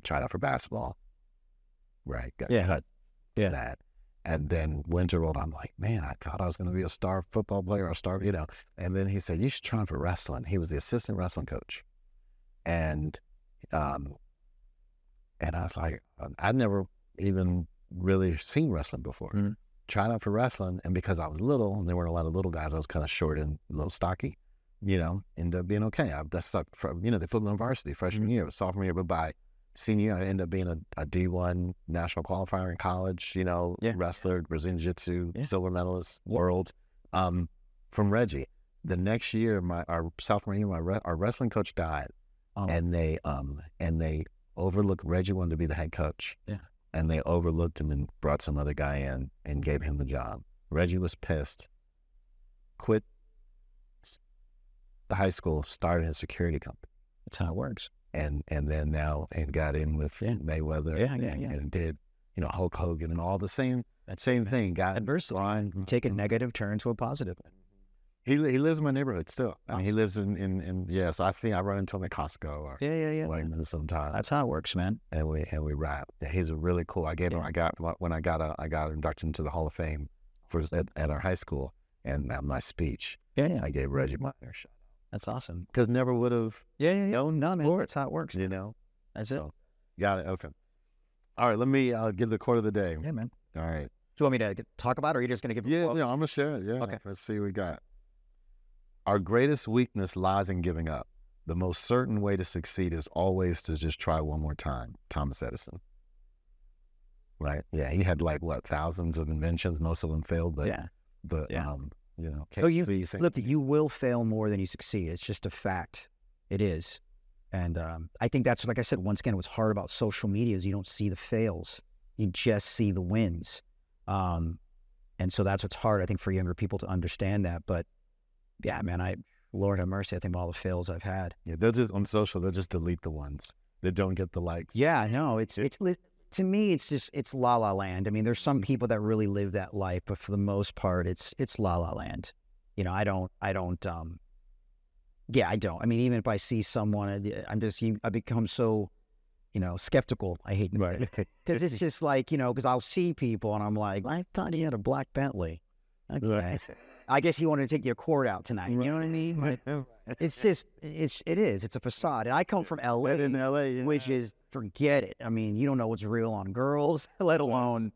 tried out for basketball, right? Got Yeah. cut Yeah. that. And then winter rolled. I'm like, man, I thought I was going to be a star football player or a star, And then he said, you should try for wrestling. He was the assistant wrestling coach. And I was like, I'd never even really seen wrestling before. Mm-hmm. Tried out for wrestling. And because I was little, and there weren't a lot of little guys, I was kind of short and a little stocky, ended up being okay. That's stuck from, they put me on varsity freshman year, sophomore year, but by senior year, I ended up being a D1 national qualifier in college, wrestler, Brazilian Jiu-Jitsu, silver medalist, world, from Reggie. The next year, our sophomore year, our wrestling coach died, and they overlooked. Reggie wanted to be the head coach, and they overlooked him and brought some other guy in and gave him the job. Reggie was pissed, quit the high school, started a security company. That's how it works. And then now got in with Mayweather and did, Hulk Hogan and all the same thing. Got adversity. Take a negative turn to a positive. He lives in my neighborhood still. I mean, he lives in so I run into him at Costco or Wegmans sometimes. That's how it works, man. And we rap. He's a really cool. I got induction into the Hall of Fame at our high school, and my speech. I gave Reggie Minor a shout. That's awesome. Because never would have. No, man. That's how it works. That's it. Got it. Okay. All right. Let me give the quote of the day. Yeah, man. All right. Do you want me to talk about it, or are you just going to give? I'm going to share it. Yeah. Okay. Let's see what we got. Our greatest weakness lies in giving up. The most certain way to succeed is always to just try one more time. Thomas Edison. Right? Yeah. He had thousands of inventions. Most of them failed, but look, you will fail more than you succeed. It's just a fact. It is. And I think that's, like I said, once again, what's hard about social media is you don't see the fails. You just see the wins. And so that's what's hard, I think, for younger people to understand that. But yeah, man, Lord have mercy, I think all the fails I've had. Yeah, they'll just delete the ones that don't get the likes. Yeah, no, to me, it's la la land. I mean, there's some people that really live that life, but for the most part, it's la la land. I don't. I don't. I mean, even if I see someone, I become so, skeptical. I hate it because it's just like, because I'll see people and I'm like, I thought he had a black Bentley. Okay. Right. I guess he wanted to take your cord out tonight. You know what I mean? It's just, it's a facade. And I come from LA, which is, forget it. I mean, you don't know what's real on girls, let alone.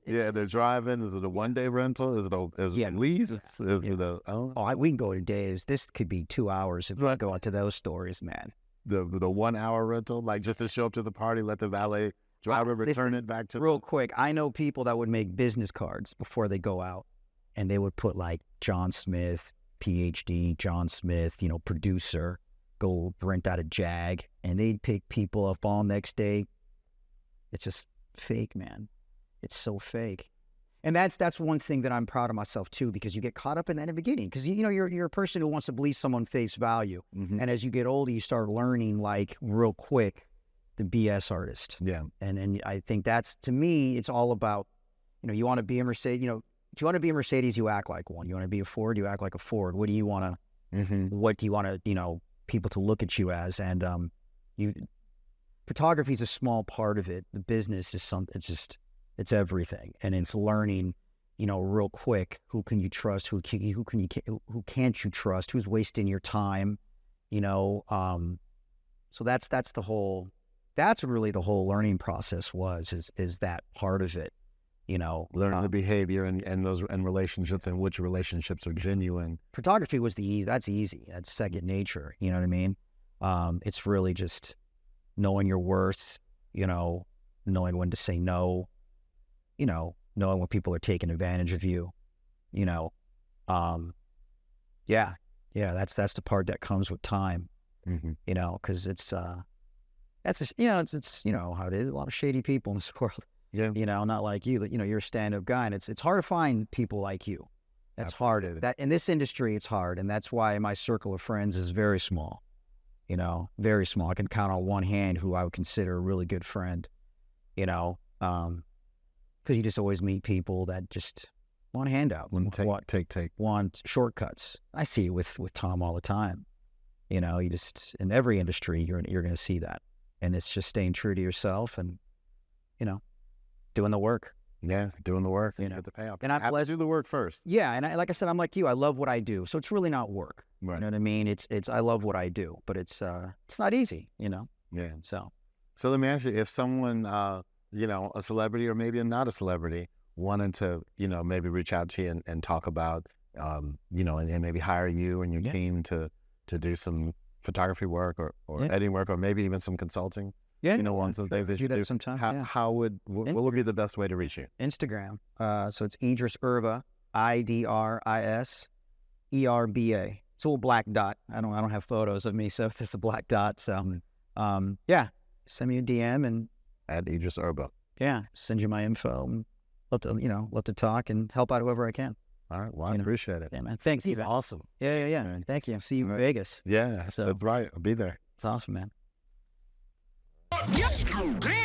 Yeah, they're driving. Is it a one-day rental? Is it a lease? We can go to days. This could be 2 hours if we go into those stories, man. The 1 hour rental, just to show up to the party, let the valet driver return it back to. Real quick, I know people that would make business cards before they go out, and they would put John Smith, PhD, John Smith, producer, go rent out a Jag, and they'd pick people up all next day. It's just fake, man. It's so fake. And that's one thing that I'm proud of myself too, because you get caught up in that in the beginning, because you're a person who wants to believe someone face value. Mm-hmm. And as you get older, you start learning real quick the BS artist. Yeah. And I think that's, to me, it's all about, you want to be a Mercedes, if you want to be a Mercedes, you act like one. You want to be a Ford, you act like a Ford. What do you want to, what do you want to, people to look at you as? And photography is a small part of it. The business is it's everything. And it's learning, real quick, who can you trust, who can't you trust, who's wasting your time, so that's what really the whole learning process is that part of it. Learning the behavior and relationships, and which relationships are genuine. Photography was that's easy. That's second nature. You know what I mean? It's really just knowing your worth, knowing when to say no, knowing when people are taking advantage of you, that's the part that comes with time, because it's, that's just, it's how it is. A lot of shady people in this world. Yeah. Not like you, you're a stand-up guy, and it's hard to find people like you. That's hard. That in this industry, it's hard, and that's why my circle of friends is very small. Very small. I can count on one hand who I would consider a really good friend. Because you just always meet people that just want a handout, want shortcuts. I see it with Tom all the time. You just in every industry, you're going to see that, And it's just staying true to yourself and, you know, doing the work. Yeah, doing the work, You know. get the payoff. And I'm have to blessed. do the work first. Yeah, and like I said, I'm like you. I love what I do, so it's really not work. Right. You know what I mean? It's I love what I do, but it's not easy. You know. Yeah. So So let me ask you, if someone, you know, a celebrity or maybe not a celebrity, wanted to, you know, maybe reach out to you and talk about, you know, and maybe hire you and your team to do some photography work or editing work or maybe even some consulting. yeah, You know, on some things that you do that do. sometime. How what would be the best way to reach you? Instagram. So it's Idris Erba, IDRIS ERBA. It's a little black dot. I don't have photos of me, so it's just a black dot. So yeah, send me a DM and At Idris Erba. yeah, send you my info. And love to talk and help out whoever I can. All right. Well, I appreciate it. Yeah, man. Thanks. He's awesome. Yeah. Man. Thank you. See you in Right. Vegas. Yeah, So- that's right. I'll be there. It's awesome, man. Yeah.